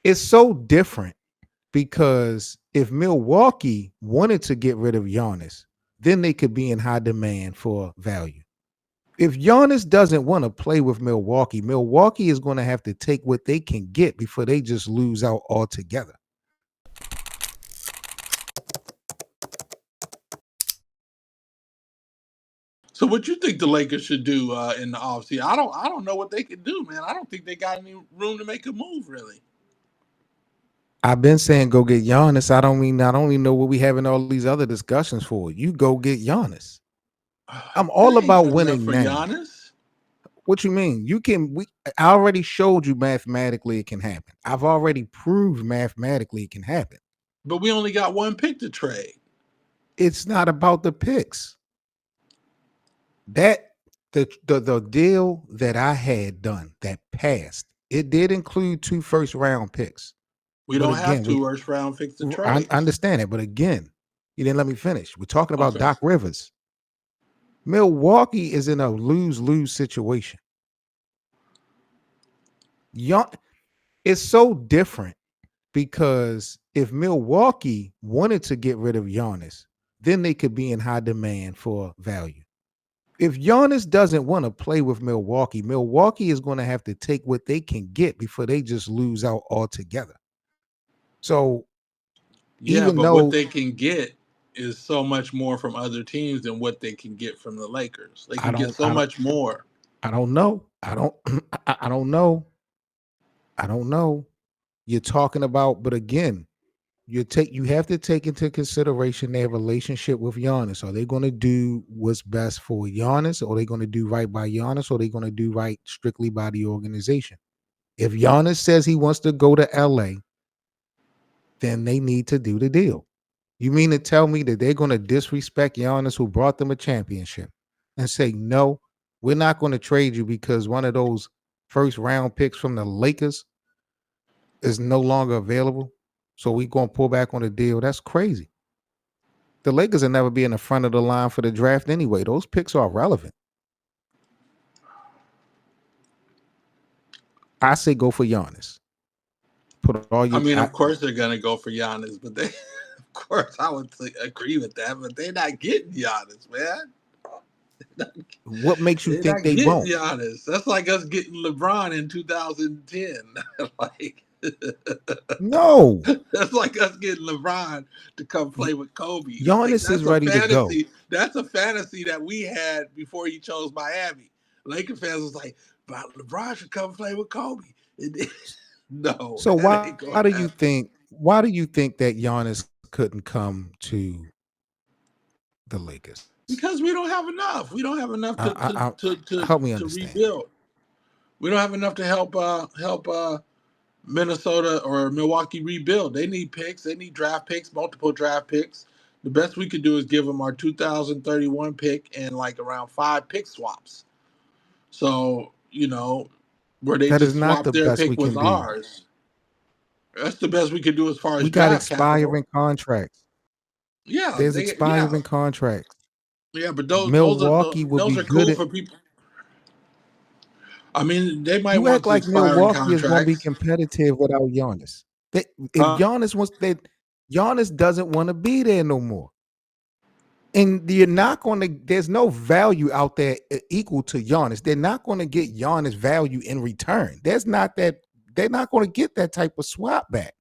It's so different because if Milwaukee wanted to get rid of Giannis, then they could be in high demand for value. If Giannis doesn't want to play with Milwaukee, Milwaukee is going to have to take what they can get before they just lose out altogether. So what you think the Lakers should do in the offseason? I don't know what they could do, man. I don't think they got any room to make a move really. I've been saying go get Giannis. I don't even know what we having all these other discussions for. You go get Giannis. I'm It all ain't about good enough winning for now. Giannis. What you mean? I already showed you mathematically it can happen. I've already proved mathematically it can happen. But we only got one pick to trade. It's not about the picks. That the deal that I had done that passed, it did include 2 first round picks. We But don't have again, two first round picks to I trade. understand it. But again, you didn't let me finish. We're talking about Okay. Doc Rivers. Milwaukee is in a lose-lose situation. It's so different because if Milwaukee wanted to get rid of Giannis, then they could be in high demand for value. If Giannis doesn't want to play with Milwaukee, Milwaukee is going to have to take what they can get before they just lose out altogether. So Yeah, even but what though they can get is so much more from other teams than what they can get from the Lakers. They I can get don't, so much more. I don't know. I don't know. I don't know. You're talking about, but again, you have to take into consideration their relationship with Giannis. Are they going to do what's best for Giannis? Or are they going to do right by Giannis? Or are they going to do right strictly by the organization? If Giannis says he wants to go to LA, then they need to do the deal. You mean to tell me that they're going to disrespect Giannis, who brought them a championship, and say, no, we're not going to trade you because one of those first round picks from the Lakers is no longer available? So we're going to pull back on the deal. That's crazy. The Lakers will never be in the front of the line for the draft anyway. Those picks are relevant. I say go for Giannis. Put all I your mean, of course they're gonna go for Giannis, but they, of course, I would agree with that. But they're not getting Giannis, man. what makes you They're think not they getting won't? Giannis. That's like us getting LeBron in 2010. Like No. that's like us getting LeBron to come play with Kobe. Like Giannis is that's a ready to go. fantasy. That's a fantasy that we had before he chose Miami. Laker fans was like, "But LeBron should come play with Kobe." No, So that ain't gonna happen. why do you think that Giannis couldn't come to the Lakers? Because we don't have enough. We don't have enough Help me to understand. rebuild. We don't have enough to help Minnesota or Milwaukee rebuild. They need picks. They need draft picks, multiple draft picks. The best we could do is give them our 2031 pick and like around 5 pick swaps. So where they That is just not swap the their best pick we with can do. ours. That's the best we could do as far as We got draft capital. expiring contracts. Yeah, There's they yeah expiring contracts. yeah, but those are Milwaukee will those be are good cool at for people. I mean, they might you want act some like expiring Milwaukee is going to be contracts. competitive without Giannis. If Huh? Giannis wants that, Giannis doesn't want to be there no more. And you're not going to, there's no value out there equal to Giannis. They're not going to get Giannis value in return. They're not going to get that type of swap back.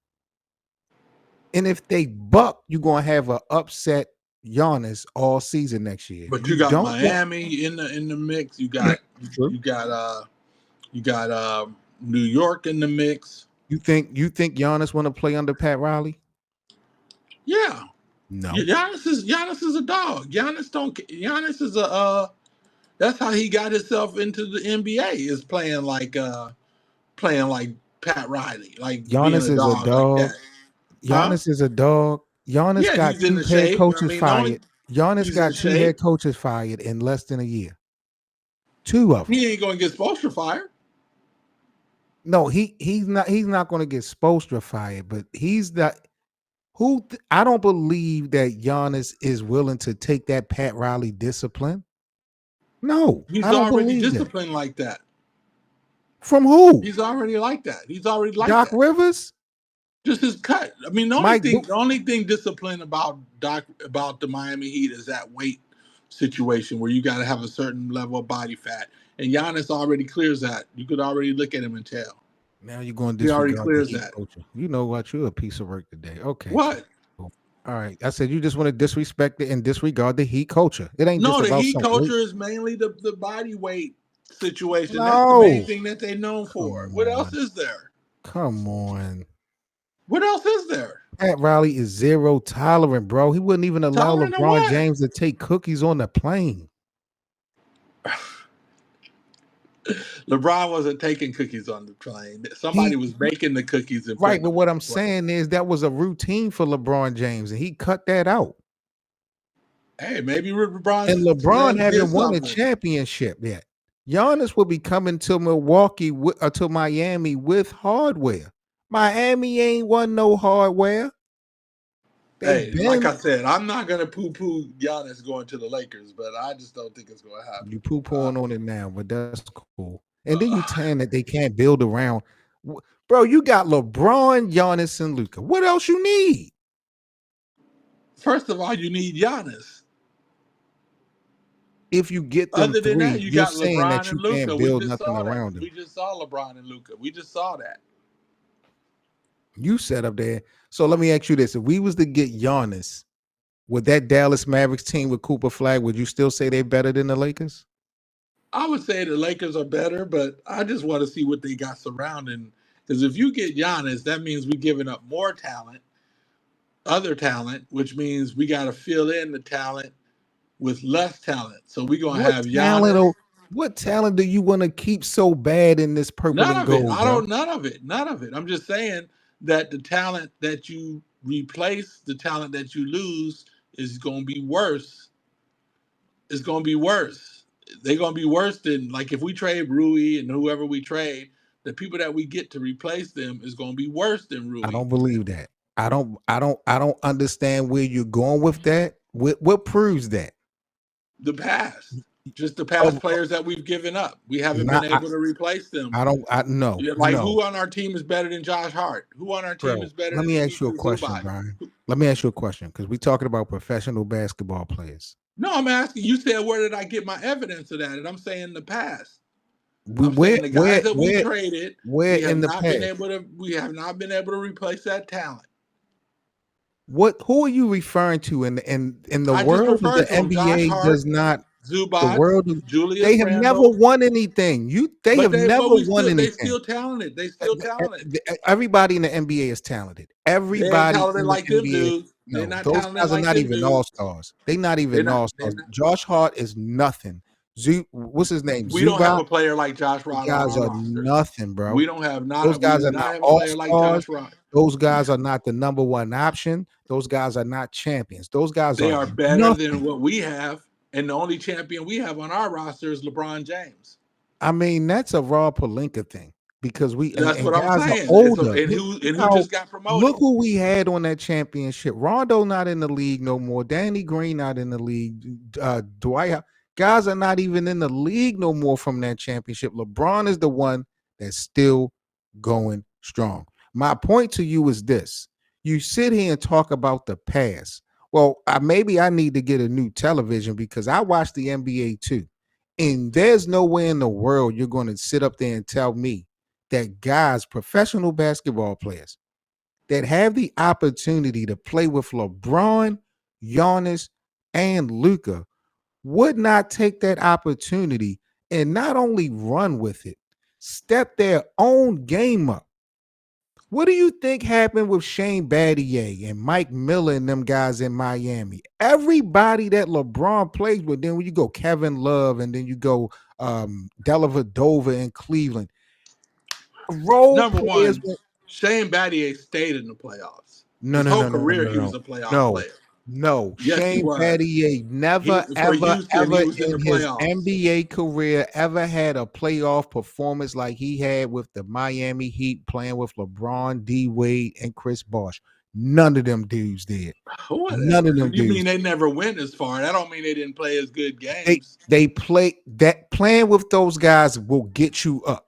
And if they buck, you're going to have an upset Giannis all season next year. But You you got don't want Miami in the mix. You got True. you got New York in the mix. You think Giannis want to play under Pat Riley? Yeah, No. Giannis is a dog. Giannis is a that's how he got himself into the NBA is playing like Pat Riley, like being Giannis a is a dog like dog. that. Huh? Giannis is a dog. Giannis Yeah, got he's in two the head shape. I coaches mean, no one fired. Giannis he's in got two head shape. coaches fired in less than a year. Two of them. He ain't gonna get Spoelstra fired. No, he's not going to get Spoelstra fired, but he's not I don't believe that Giannis is willing to take that Pat Riley discipline. No, He's I don't already believe that. disciplined like that. From who? He's already like that. He's already like Doc that. Rivers? Just his cut. I mean, Mike, the only thing disciplined about the Miami Heat is that weight situation where you got to have a certain level of body fat, and Giannis already clears that. You could already look at him and tell now you're going to he already disregard the clears Heat that. culture. You know what? You're a piece of work today. Okay, What? cool. All right. I said you just want to disrespect it and disregard the Heat culture. It ain't just No, the about Heat some weight. culture is mainly the body weight situation. That's the main No, thing that they're known for. come What else on, is there? come on. What else is there? Pat Riley is zero tolerant, bro. He wouldn't even allow Tolerant of LeBron what? James to take cookies on the plane. LeBron wasn't taking cookies on the plane. Somebody He was making the cookies and right, putting but them what on I'm the plane. saying is that was a routine for LeBron James, and he cut that out. Hey, maybe LeBron And LeBron did haven't won a something. championship yet. Giannis will be coming to Milwaukee to Miami with hardware. Miami ain't won no hardware. They Hey, like been I said, I'm not gonna poo-poo Giannis going to the Lakers, but I just don't think it's gonna happen. you poo pooing on it now, but that's cool. And then you saying that they can't build around, bro. You got LeBron, Giannis, and Luca. What else you need? First of all, you need Giannis. If you get them Other than that, three, you you're got saying LeBron that and you Luca. can't We build just nothing saw that. around them. We just saw LeBron and Luca. We just saw that. You set up there. So let me ask you this: if we was to get Giannis with that Dallas Mavericks team with Cooper Flag, would you still say they're better than the Lakers? I would say the Lakers are better, but I just want to see what they got surrounding. Because if you get Giannis, that means we're giving up more talent, other talent, which means we got to fill in the talent with less talent. So we're gonna What have talent? Giannis. What talent do you want to keep so bad in this purple None and of it. gold, I bro? don't. None of it. None of it. I'm just saying that the talent that you replace, the talent that you lose, is going to be worse. It's going to be worse. They're going to be worse than like if we trade Rui and whoever we trade, the people that we get to replace them is going to be worse than I Rui. don't believe that. I don't understand where you're going with that. What proves that? The past, just the past Of players that we've given up, we haven't been not, able to replace them. I don't. I no, Yeah, like no, who on our team is better than Josh Hart? Who on our team bro. is better Let than me ask you a Ivica question, Zubac? Brian. Let me ask you a question because we're talking about professional basketball players. No, I'm asking. You said where did I get my evidence of that? And I'm saying the past. We I'm saying the guys that we where traded, where in the past? we have not been able to replace that talent. What who are you referring to in the I just world of the referred to them: Josh NBA does Hart, not the Zubac, world of, Julius they have never Randle. won anything. They But have they, never but we won still, they anything. still talented. They still talented. Everybody in the NBA is talented. They ain't Everybody talented in the like them NBA, dudes. They're no, not those talented guys are like not them even all dudes. stars. They not They're even not. all They're stars. not. Josh Hart is nothing. What's his name? We don't have Zubac. a player like Josh The Hart on guys our are rosters. nothing, bro. We don't have Those not. We guys do are not not have a all player like stars. Josh Hart. Those guys are not the number one option. Those guys are not champions. Those guys They are are better than nothing. what we have, and the only champion we have on our roster is LeBron James. I mean, that's a Raw Palinka thing because That's and what I'm guys are saying. And so, older. Look, look who how just got look promoted? who we had on that championship. Rondo not in the league no more. Danny Green not in the league. Guys are not even in the league no more from that championship. LeBron is the one that's still going strong. My point to you is this: you sit here and talk about the past. Well, maybe I need to get a new television because I watch the NBA too. And there's no way in the world you're going to sit up there and tell me that guys, professional basketball players, that have the opportunity to play with LeBron, Giannis, and Luca would not take that opportunity and not only run with it, step their own game up. What do you think happened with Shane Battier and Mike Miller and them guys in Miami? Everybody that LeBron plays with, then when you go Kevin Love and then you go Dellavedova in Cleveland, role Number players. one, Shane Battier stayed in the playoffs. No, His no, whole no, no, no, career, no, he was no, a playoff no, player. no. Yes, he Shane was. Battier He never, for ever, Houston, he ever was in the in his playoffs. NBA career ever had a playoff performance like he had with the Miami Heat playing with LeBron, D Wade, and Chris Bosh. None of them dudes did. None of Whatever. them You mean dudes. they never went as far? That don't mean they didn't play as good They games. they play that playing with those guys will get you up.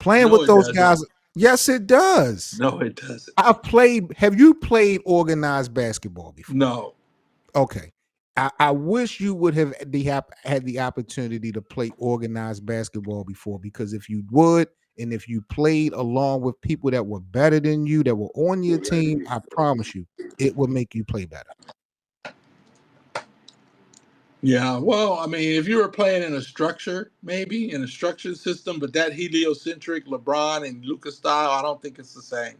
Playing No, with it those doesn't. guys, Yes, it does. No, it doesn't. I've played. Have you played organized basketball before? No. Okay. I wish you would have had the opportunity to play organized basketball before, because if you would, and if you played along with people that were better than you, that were on your team, I promise you, it would make you play better. Yeah, well, I mean, if you were playing in a structure, maybe in a structured system, but that heliocentric LeBron and Luca style, I don't think it's the same.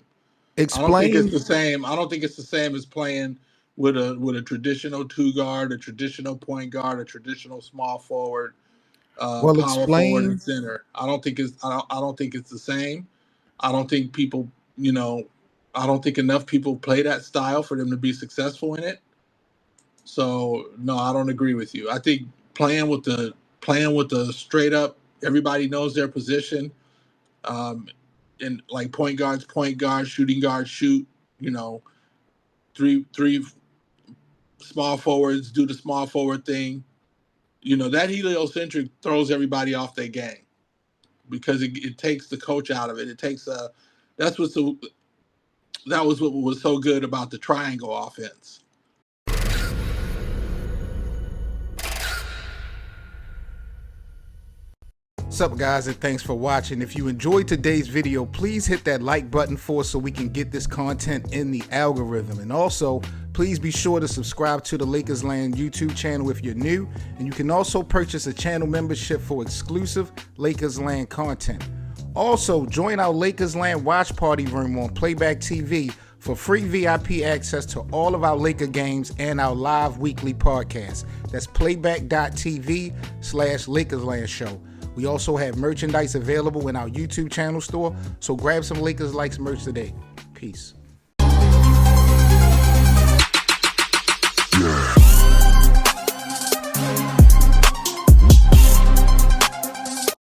I don't think it's Explain. the same. I don't think it's the same as playing with a traditional two guard, a traditional point guard, a traditional small forward, Well, power forward, and explain. center. I don't think it's the same. I don't think people, you know, I don't think enough people play that style for them to be successful in it. So no, I don't agree with you. I think playing with the straight up, everybody knows their position, um, and like point guards, shooting guards, shoot. You know, three small forwards do the small forward thing. You know that heliocentric throws everybody off their game because it takes the coach out of it. It takes that's what's so that was what was so good about the triangle offense. What's up, guys, and thanks for watching. If you enjoyed today's video, please hit that like button for us so we can get this content in the algorithm. And also, please be sure to subscribe to the Lakers Land YouTube channel if you're new. And you can also purchase a channel membership for exclusive Lakers Land content. Also, join our Lakers Land watch party room on Playback TV for free VIP access to all of our Laker games and our live weekly podcast. That's playback.tv/LakersLand Show. We also have merchandise available in our YouTube channel store, so grab some Lakers Likes merch today. Peace.